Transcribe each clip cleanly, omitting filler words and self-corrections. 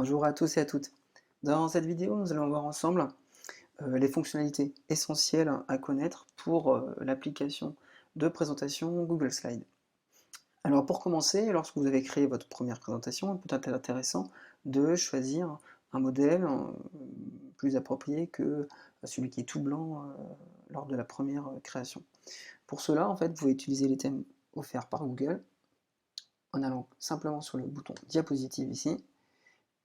Bonjour à tous et à toutes. Dans cette vidéo, nous allons voir ensemble les fonctionnalités essentielles à connaître pour l'application de présentation Google Slides. Alors pour commencer, lorsque vous avez créé votre première présentation, il peut être intéressant de choisir un modèle plus approprié que celui qui est tout blanc lors de la première création. Pour cela, en fait, vous pouvez utiliser les thèmes offerts par Google en allant simplement sur le bouton diapositive ici,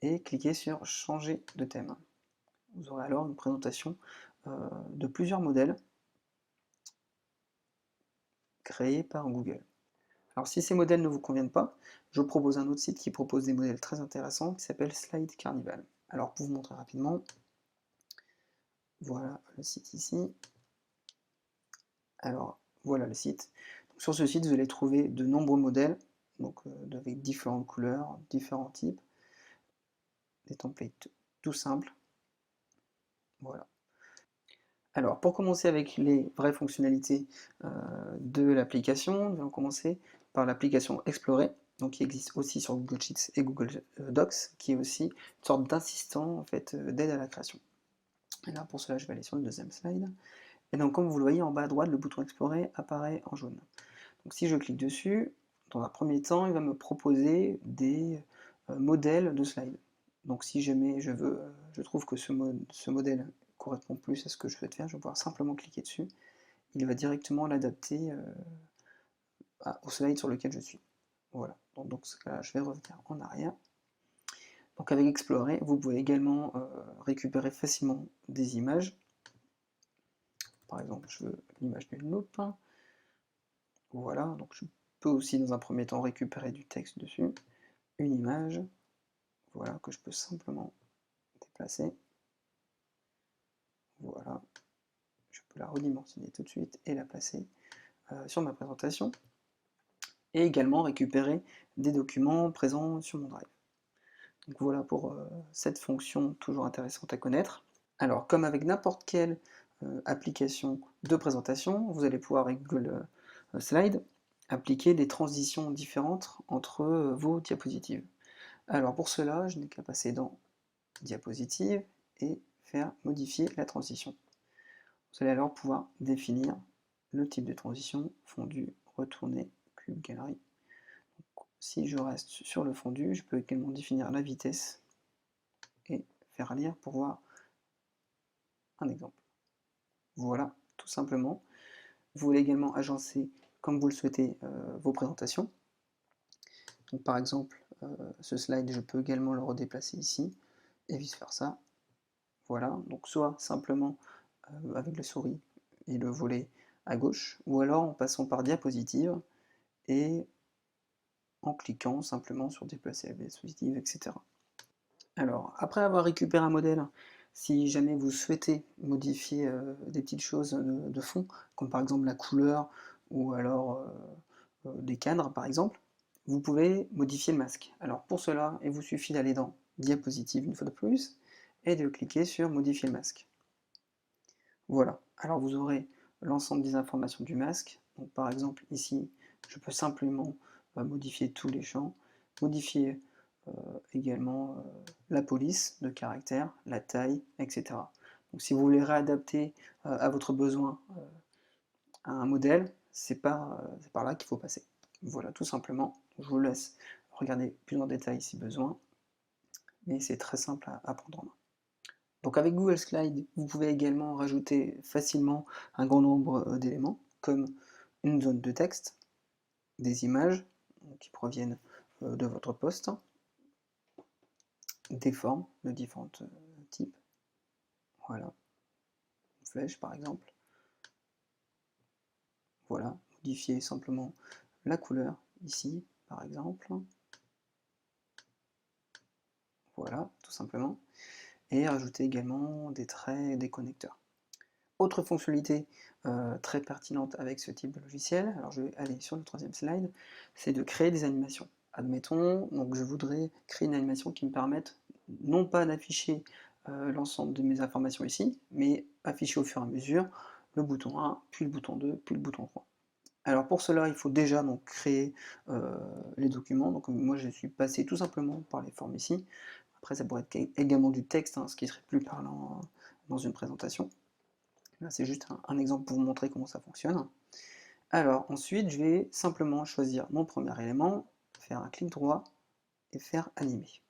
et cliquez sur changer de thème. Vous aurez alors une présentation de plusieurs modèles créés par Google. Alors si ces modèles ne vous conviennent pas, je vous propose un autre site qui propose des modèles très intéressants qui s'appelle Slide Carnival. Alors pour vous montrer rapidement, voilà le site ici. Alors voilà le site. Donc, sur ce site, vous allez trouver de nombreux modèles, donc avec différentes couleurs, différents types, des templates tout simples. Voilà. Alors, pour commencer avec les vraies fonctionnalités de l'application, nous allons commencer par l'application Explorer, donc qui existe aussi sur Google Sheets et Google Docs, qui est aussi une sorte d'assistant en fait, d'aide à la création. Et là, pour cela, je vais aller sur le deuxième slide. Et donc, comme vous le voyez en bas à droite, le bouton Explorer apparaît en jaune. Donc, si je clique dessus, dans un premier temps, il va me proposer des modèles de slides. Donc, si jamais je trouve que ce modèle correspond plus à ce que je souhaite faire, je vais pouvoir simplement cliquer dessus. Il va directement l'adapter au slide sur lequel je suis. Voilà, donc dans ce cas-là, je vais revenir en arrière. Donc avec Explorer, vous pouvez également récupérer facilement des images. Par exemple, je veux l'image d'une loupe. Voilà, donc je peux aussi dans un premier temps récupérer du texte dessus. Une image, voilà, que je peux simplement déplacer. Voilà, je peux la redimensionner tout de suite et la placer sur ma présentation. Et également récupérer des documents présents sur mon Drive. Donc voilà pour cette fonction toujours intéressante à connaître. Alors comme avec n'importe quelle application de présentation, vous allez pouvoir avec Google Slides appliquer des transitions différentes entre vos diapositives. Alors pour cela, je n'ai qu'à passer dans diapositive et faire modifier la transition. Vous allez alors pouvoir définir le type de transition, fondu, retourné, cube, galerie. Donc, si je reste sur le fondu, je peux également définir la vitesse et faire lire pour voir un exemple. Voilà, tout simplement. Vous voulez également agencer, comme vous le souhaitez, vos présentations. Donc, par exemple, ce slide, je peux également le redéplacer ici, et vice-versa. Voilà, donc soit simplement avec le souris et le volet à gauche, ou alors en passant par diapositive et en cliquant simplement sur déplacer la diapositive, etc. Alors, après avoir récupéré un modèle, si jamais vous souhaitez modifier des petites choses de fond, comme par exemple la couleur ou alors des cadres par exemple, vous pouvez modifier le masque. Alors pour cela, il vous suffit d'aller dans diapositive une fois de plus et de cliquer sur modifier le masque. Voilà, alors vous aurez l'ensemble des informations du masque. Donc par exemple ici, je peux simplement modifier tous les champs, modifier également la police de caractère, la taille, etc. Donc si vous voulez réadapter à votre besoin à un modèle, c'est par là qu'il faut passer. Voilà, tout simplement. Je vous laisse regarder plus en détail si besoin, mais c'est très simple à prendre en main. Donc avec Google Slides, vous pouvez également rajouter facilement un grand nombre d'éléments, comme une zone de texte, des images qui proviennent de votre poste, des formes de différents types, voilà, une flèche par exemple, voilà, modifier simplement la couleur ici par exemple, voilà, tout simplement, et rajouter également des traits et des connecteurs. Autre fonctionnalité très pertinente avec ce type de logiciel, alors je vais aller sur le troisième slide, c'est de créer des animations. Admettons, donc je voudrais créer une animation qui me permette non pas d'afficher l'ensemble de mes informations ici, mais afficher au fur et à mesure le bouton 1, puis le bouton 2, puis le bouton 3. Alors pour cela, il faut déjà donc créer les documents, donc moi je suis passé tout simplement par les formes ici. Après, ça pourrait être également du texte, hein, ce qui serait plus parlant dans une présentation. Là, c'est juste un exemple pour vous montrer comment ça fonctionne. Alors, ensuite, je vais simplement choisir mon premier élément, faire un clic droit et faire animer.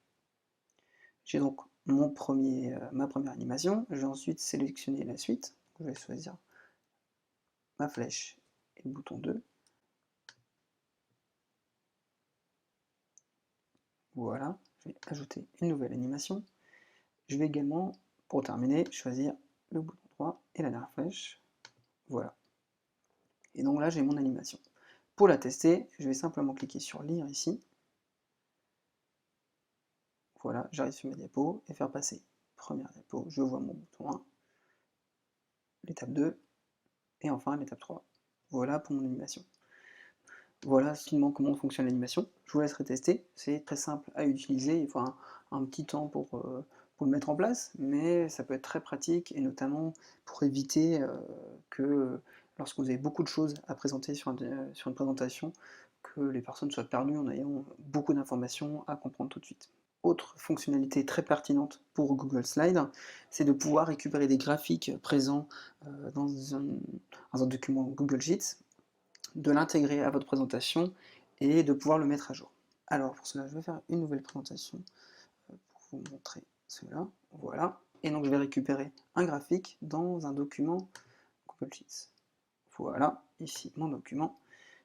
J'ai donc ma première animation, je vais ensuite sélectionner la suite, je vais choisir ma flèche et le bouton 2. Voilà, je vais ajouter une nouvelle animation. Je vais également, pour terminer, choisir le bouton droit et la dernière flèche. Voilà. Et donc là, j'ai mon animation. Pour la tester, je vais simplement cliquer sur lire ici. Voilà, j'arrive sur ma diapo et faire passer première diapo, je vois mon bouton 1, l'étape 2, et enfin l'étape 3. Voilà pour mon animation. Voilà finalement comment fonctionne l'animation. Je vous laisserai tester, c'est très simple à utiliser, il faut un petit temps pour le mettre en place, mais ça peut être très pratique, et notamment pour éviter que lorsque vous avez beaucoup de choses à présenter sur une présentation, que les personnes soient perdues en ayant beaucoup d'informations à comprendre tout de suite. Autre fonctionnalité très pertinente pour Google Slides, c'est de pouvoir récupérer des graphiques présents dans un document Google Sheets, de l'intégrer à votre présentation et de pouvoir le mettre à jour. Alors pour cela, je vais faire une nouvelle présentation pour vous montrer cela. Voilà. Et donc je vais récupérer un graphique dans un document Google Sheets. Voilà, ici mon document.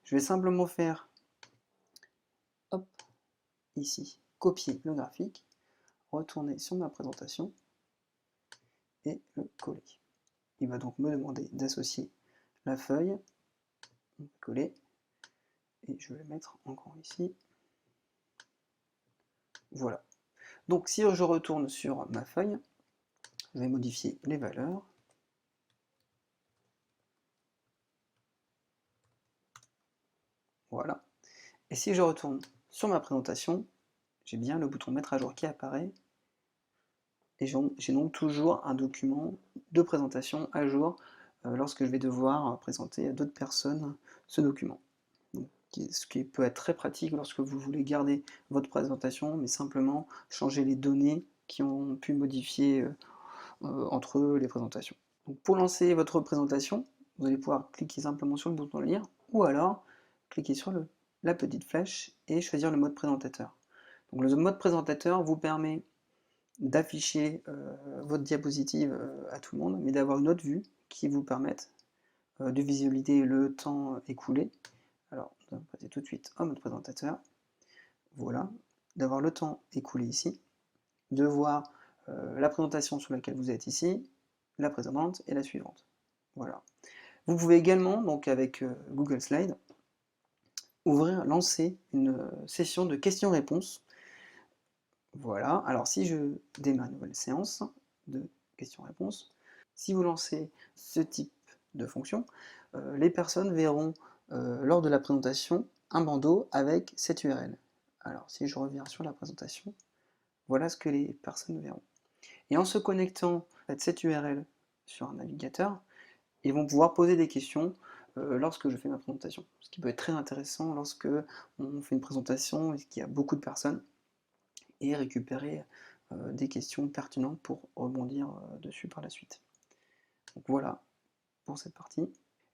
Je vais simplement faire, hop, ici, copier le graphique, retourner sur ma présentation et le coller. Il va donc me demander d'associer la feuille, coller, et je vais le mettre en grand ici. Voilà. Donc si je retourne sur ma feuille, je vais modifier les valeurs. Voilà. Et si je retourne sur ma présentation, j'ai bien le bouton mettre à jour qui apparaît. Et j'ai donc toujours un document de présentation à jour lorsque je vais devoir présenter à d'autres personnes ce document. Donc, ce qui peut être très pratique lorsque vous voulez garder votre présentation, mais simplement changer les données qui ont pu modifier entre les présentations. Donc, pour lancer votre présentation, vous allez pouvoir cliquer simplement sur le bouton lire, ou alors cliquer sur la petite flèche et choisir le mode présentateur. Donc, le mode présentateur vous permet d'afficher votre diapositive à tout le monde, mais d'avoir une autre vue qui vous permette de visualiser le temps écoulé. Alors, on va passer tout de suite en mode présentateur. Voilà, d'avoir le temps écoulé ici, de voir la présentation sur laquelle vous êtes ici, la précédente et la suivante. Voilà. Vous pouvez également, donc avec Google Slides, lancer une session de questions-réponses. Voilà, alors si je démarre une nouvelle séance de questions-réponses, si vous lancez ce type de fonction, les personnes verront lors de la présentation un bandeau avec cette URL. Alors si je reviens sur la présentation, voilà ce que les personnes verront. Et en se connectant à cette URL sur un navigateur, ils vont pouvoir poser des questions lorsque je fais ma présentation. Ce qui peut être très intéressant lorsque on fait une présentation et qu'il y a beaucoup de personnes, et récupérer des questions pertinentes pour rebondir dessus par la suite. Donc voilà pour cette partie.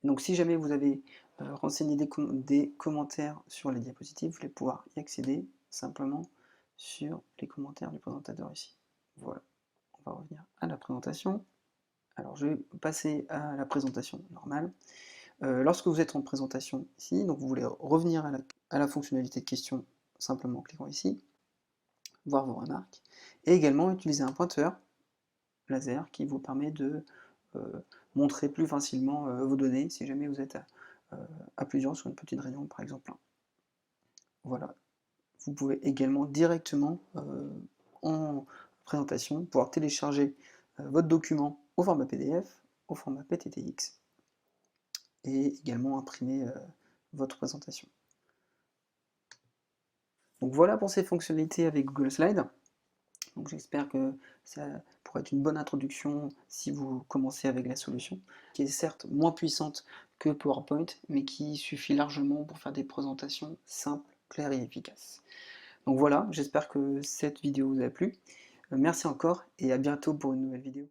Donc si jamais vous avez renseigné des commentaires sur les diapositives, vous allez pouvoir y accéder simplement sur les commentaires du présentateur ici. Voilà, on va revenir à la présentation. Alors je vais passer à la présentation normale. Lorsque vous êtes en présentation ici, donc vous voulez revenir à la fonctionnalité de question simplement en cliquant ici, voir vos remarques, et également utiliser un pointeur laser qui vous permet de montrer plus facilement vos données si jamais vous êtes à plusieurs sur une petite réunion par exemple. Voilà. Vous pouvez également directement en présentation pouvoir télécharger votre document au format PDF, au format PTTX, et également imprimer votre présentation. Donc voilà pour ces fonctionnalités avec Google Slides. Donc j'espère que ça pourrait être une bonne introduction si vous commencez avec la solution, qui est certes moins puissante que PowerPoint, mais qui suffit largement pour faire des présentations simples, claires et efficaces. Donc voilà, j'espère que cette vidéo vous a plu. Merci encore et à bientôt pour une nouvelle vidéo.